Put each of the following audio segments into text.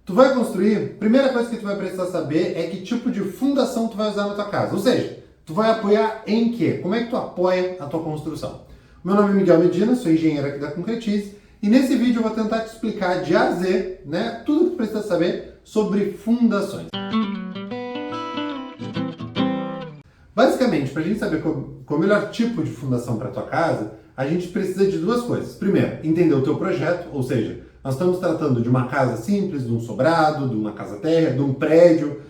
Tu vai construir, primeira coisa que tu vai precisar saber é que tipo de fundação tu vai usar na tua casa. Ou seja, tu vai apoiar em quê? Como é que tu apoia a tua construção? Meu nome é Miguel Medina, sou engenheiro aqui da Concretize e nesse vídeo eu vou tentar te explicar de A a Z, né, tudo que tu precisa saber sobre fundações. Basicamente, para a gente saber qual é o melhor tipo de fundação para a tua casa, a gente precisa de duas coisas. Primeiro, entender o teu projeto, ou seja, nós estamos tratando de uma casa simples, de um sobrado, de uma casa térrea, de um prédio,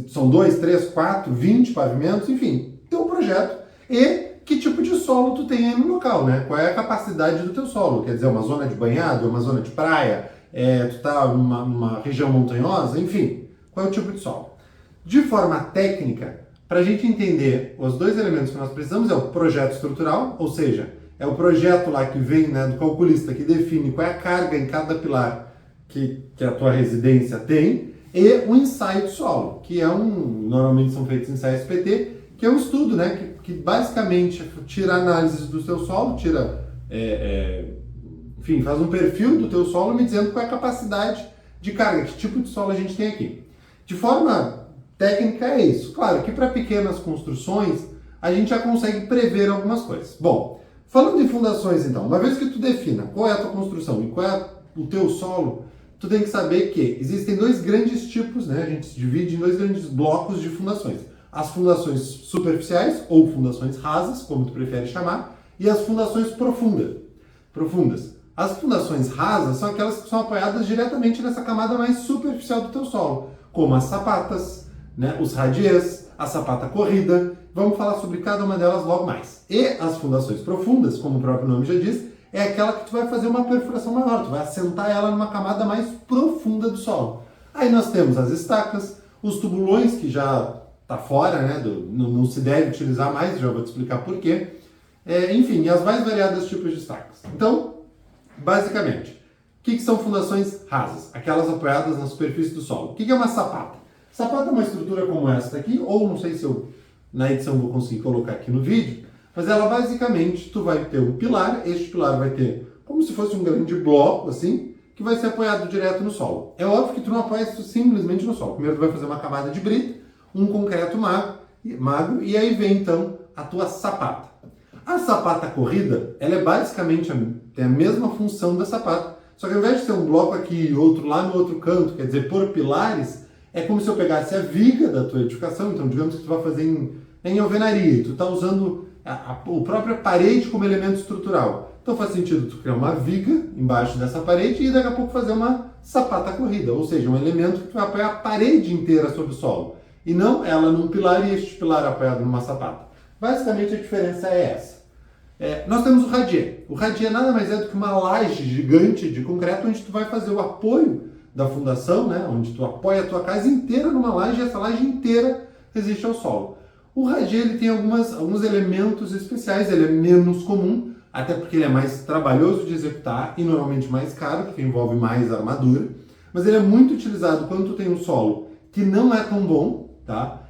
são 2, 3, 4, 20 pavimentos, enfim, teu projeto e que tipo de solo tu tem aí no local, né? Qual é a capacidade do teu solo, quer dizer, uma zona de banhado, uma zona de praia, tu tá numa região montanhosa, enfim, qual é o tipo de solo. De forma técnica, para a gente entender os dois elementos que nós precisamos é o projeto estrutural, ou seja, é o projeto lá que vem, né, do calculista que define qual é a carga em cada pilar que a tua residência tem, e o ensaio de solo, que normalmente são feitos ensaios PT, que é um estudo, né, que basicamente tira análises do teu solo, enfim, faz um perfil do teu solo me dizendo qual é a capacidade de carga, que tipo de solo a gente tem aqui. De forma técnica é isso. Claro que para pequenas construções a gente já consegue prever algumas coisas. Bom, falando em fundações então, uma vez que tu defina qual é a tua construção e qual é o teu solo, tu tem que saber que existem dois grandes tipos, né? A gente se divide em dois grandes blocos de fundações. As fundações superficiais ou fundações rasas, como tu prefere chamar, e as fundações profundas. As fundações rasas são aquelas que são apoiadas diretamente nessa camada mais superficial do teu solo, como as sapatas, né, os radiers, a sapata corrida. Vamos falar sobre cada uma delas logo mais. E as fundações profundas, como o próprio nome já diz, é aquela que tu vai fazer uma perfuração maior, tu vai assentar ela numa camada mais profunda do solo. Aí nós temos as estacas, os tubulões, que já está fora, né, não se deve utilizar mais, já vou te explicar por quê. Enfim, e as mais variadas tipos de estacas. Então, basicamente, o que são fundações rasas? Aquelas apoiadas na superfície do solo. O que é uma sapata? Sapata é uma estrutura como esta aqui, ou não sei se eu na edição vou conseguir colocar aqui no vídeo, mas ela basicamente, tu vai ter um pilar, este pilar vai ter como se fosse um grande bloco, assim, que vai ser apoiado direto no solo. É óbvio que tu não apoia isso simplesmente no solo. Primeiro tu vai fazer uma camada de brita, um concreto magro, e aí vem então a tua sapata. A sapata corrida, ela é basicamente, tem a mesma função da sapata, só que ao invés de ter um bloco aqui e outro lá no outro canto, quer dizer, por pilares, é como se eu pegasse a viga da tua edificação, então digamos que tu vai fazer em alvenaria, e tu está usando a própria parede como elemento estrutural. Então faz sentido tu criar uma viga embaixo dessa parede e daqui a pouco fazer uma sapata corrida, ou seja, um elemento que tu vai apoiar a parede inteira sobre o solo, e não ela num pilar e este pilar apoiado numa sapata. Basicamente a diferença é essa. Nós temos o radier. O radier nada mais é do que uma laje gigante de concreto onde tu vai fazer o apoio da fundação, né, onde tu apoia a tua casa inteira numa laje e essa laje inteira resiste ao solo. O radier ele tem alguns elementos especiais, ele é menos comum, até porque ele é mais trabalhoso de executar e normalmente mais caro, porque envolve mais armadura, mas ele é muito utilizado quando tu tem um solo que não é tão bom, tá?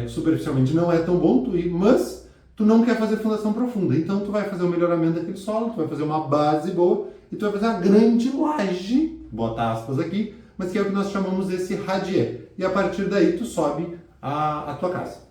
Superficialmente não é tão bom, mas tu não quer fazer fundação profunda, então tu vai fazer o melhoramento daquele solo, tu vai fazer uma base boa e tu vai fazer uma grande laje, bota aspas aqui, mas que é o que nós chamamos desse radier. E a partir daí tu sobe a tua casa.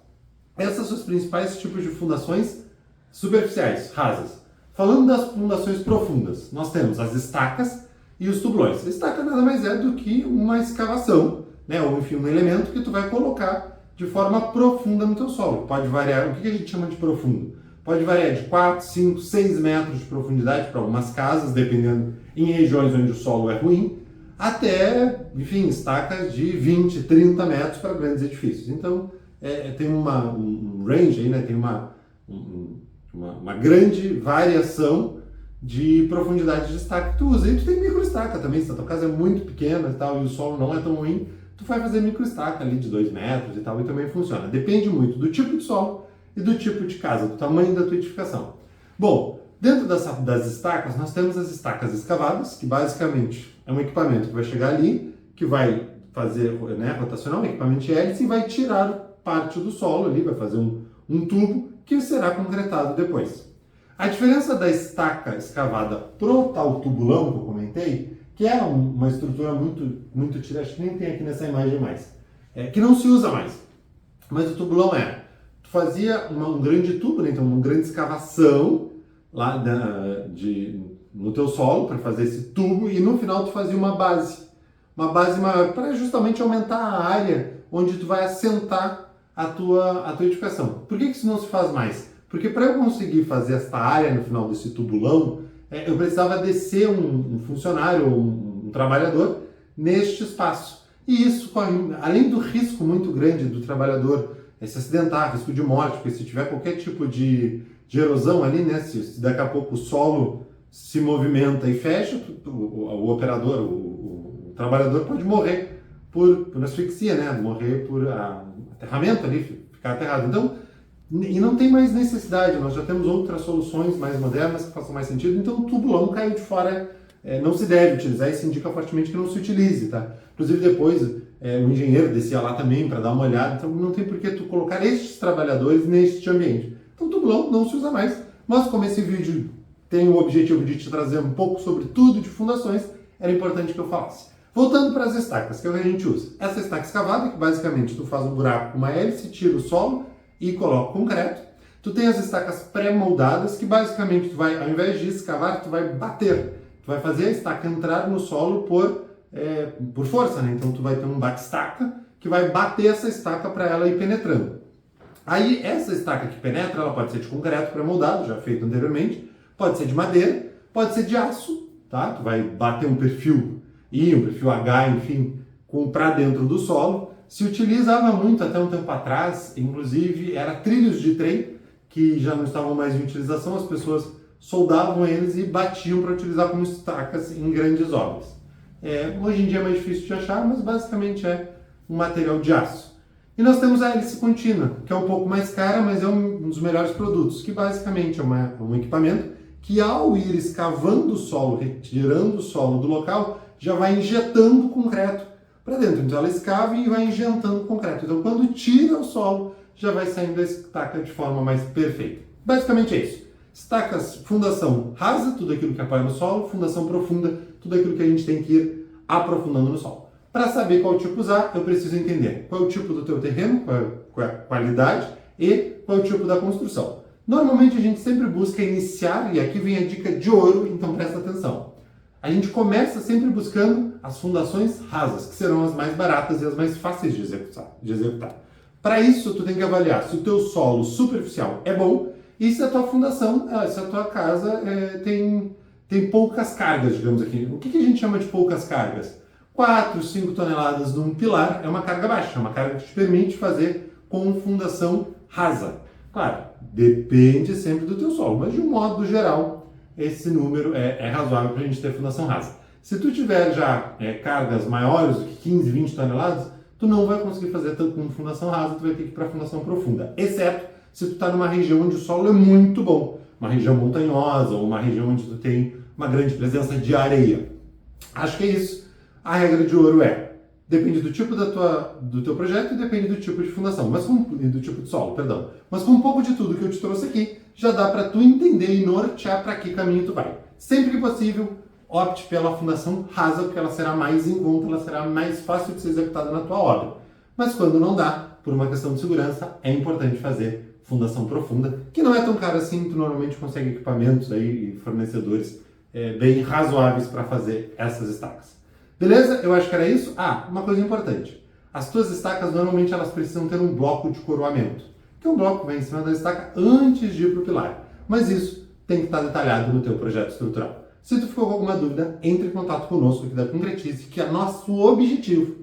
Essas são os principais tipos de fundações superficiais, rasas. Falando das fundações profundas, nós temos as estacas e os tubulões. A estaca nada mais é do que uma escavação, né, ou enfim, um elemento que tu vai colocar de forma profunda no teu solo. Pode variar, o que a gente chama de profundo? Pode variar de 4, 5, 6 metros de profundidade para algumas casas, dependendo em regiões onde o solo é ruim, até, enfim, estacas de 20, 30 metros para grandes edifícios. Então, tem um range aí, né? Tem uma grande variação de profundidade de estaca que tu usa. E tu tem microestaca também, se a tua casa é muito pequena e tal, e o solo não é tão ruim, tu vai fazer microestaca ali de 2 metros e tal, e também funciona. Depende muito do tipo de solo e do tipo de casa, do tamanho da tua edificação. Bom, dentro das estacas, nós temos as estacas escavadas, que basicamente é um equipamento que vai chegar ali, que vai fazer, né, rotacionar um equipamento de hélice e vai tirar parte do solo ali, vai fazer um tubo que será concretado depois. A diferença da estaca escavada pro tal tubulão que eu comentei que é uma estrutura muito utilizada, acho que nem tem aqui nessa imagem mais, que não se usa mais. Mas o tubulão tu fazia um grande tubo, né? Então uma grande escavação lá no teu solo para fazer esse tubo e no final tu fazia uma base maior para justamente aumentar a área onde tu vai assentar a tua edificação. Por que isso não se faz mais? Porque para eu conseguir fazer esta área no final desse tubulão, eu precisava descer um funcionário, um trabalhador neste espaço. E isso corre, além do risco muito grande do trabalhador se acidentar, risco de morte, porque se tiver qualquer tipo de erosão ali, né, se daqui a pouco o solo se movimenta e fecha, o operador, o trabalhador pode morrer por asfixia, né, morrer por aterramento ali, ficar aterrado. Então, e não tem mais necessidade, nós já temos outras soluções mais modernas que façam mais sentido, então o tubulão caiu de fora, não se deve utilizar e se indica fortemente que não se utilize, tá? Inclusive depois o engenheiro descia lá também para dar uma olhada, então não tem por que tu colocar estes trabalhadores neste ambiente. Então o tubulão não se usa mais, mas como esse vídeo tem o objetivo de te trazer um pouco sobre tudo de fundações, era importante que eu falasse. Voltando para as estacas, que é o que a gente usa. Essa estaca escavada, que basicamente tu faz um buraco com uma hélice, tira o solo e coloca concreto. Tu tem as estacas pré-moldadas, que basicamente tu vai, ao invés de escavar, tu vai bater. Tu vai fazer a estaca entrar no solo por força, né? Então tu vai ter um bate-estaca que vai bater essa estaca para ela ir penetrando. Aí essa estaca que penetra, ela pode ser de concreto pré-moldado, já feito anteriormente, pode ser de madeira, pode ser de aço, tá? Tu vai bater um perfil I, um perfil H, enfim, para dentro do solo. Se utilizava muito até um tempo atrás, inclusive era trilhos de trem que já não estavam mais em utilização, as pessoas soldavam eles e batiam para utilizar como estacas em grandes obras. Hoje em dia é mais difícil de achar, mas basicamente é um material de aço. E nós temos a hélice contínua, que é um pouco mais cara, mas é um dos melhores produtos, que basicamente é um equipamento que ao ir escavando o solo, retirando o solo do local, já vai injetando concreto para dentro. Então ela escava e vai injetando concreto. Então quando tira o solo, já vai saindo a estaca de forma mais perfeita. Basicamente é isso. Estacas, fundação rasa, tudo aquilo que apoia no solo, fundação profunda, tudo aquilo que a gente tem que ir aprofundando no solo. Para saber qual tipo usar, eu preciso entender qual é o tipo do teu terreno, qual é a qualidade e qual é o tipo da construção. Normalmente a gente sempre busca iniciar, e aqui vem a dica de ouro, então presta atenção. A gente começa sempre buscando as fundações rasas, que serão as mais baratas e as mais fáceis de executar. Para isso, tu tem que avaliar se o teu solo superficial é bom e se a tua fundação, se a tua casa tem poucas cargas, digamos aqui. O que a gente chama de poucas cargas? 4, 5 toneladas num pilar é uma carga baixa, é uma carga que te permite fazer com fundação rasa. Claro, depende sempre do teu solo, mas de um modo geral, esse número é razoável para a gente ter fundação rasa. Se tu tiver já cargas maiores do que 15, 20 toneladas, tu não vai conseguir fazer tanto com fundação rasa, tu vai ter que ir para fundação profunda, exceto se tu está numa região onde o solo é muito bom, uma região montanhosa ou uma região onde tu tem uma grande presença de areia. Acho que é isso. A regra de ouro depende do tipo do teu projeto e depende do tipo de fundação, e do tipo de solo, perdão. Mas com um pouco de tudo que eu te trouxe aqui, já dá para tu entender e nortear para que caminho tu vai. Sempre que possível, opte pela fundação rasa, porque ela será mais em conta, ela será mais fácil de ser executada na tua obra. Mas quando não dá, por uma questão de segurança, é importante fazer fundação profunda, que não é tão cara assim, tu normalmente consegue equipamentos aí e fornecedores bem razoáveis para fazer essas estacas. Beleza? Eu acho que era isso. Uma coisa importante. As tuas estacas, normalmente, elas precisam ter um bloco de coroamento. Que é um bloco que vem em cima da estaca antes de ir para o pilar. Mas isso tem que estar detalhado no teu projeto estrutural. Se tu ficou com alguma dúvida, entre em contato conosco aqui da Concretize, que o nosso objetivo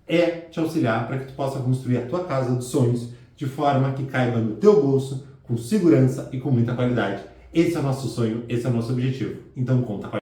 é te auxiliar para que tu possa construir a tua casa dos sonhos de forma que caiba no teu bolso, com segurança e com muita qualidade. Esse é o nosso sonho, esse é o nosso objetivo. Então conta com a gente.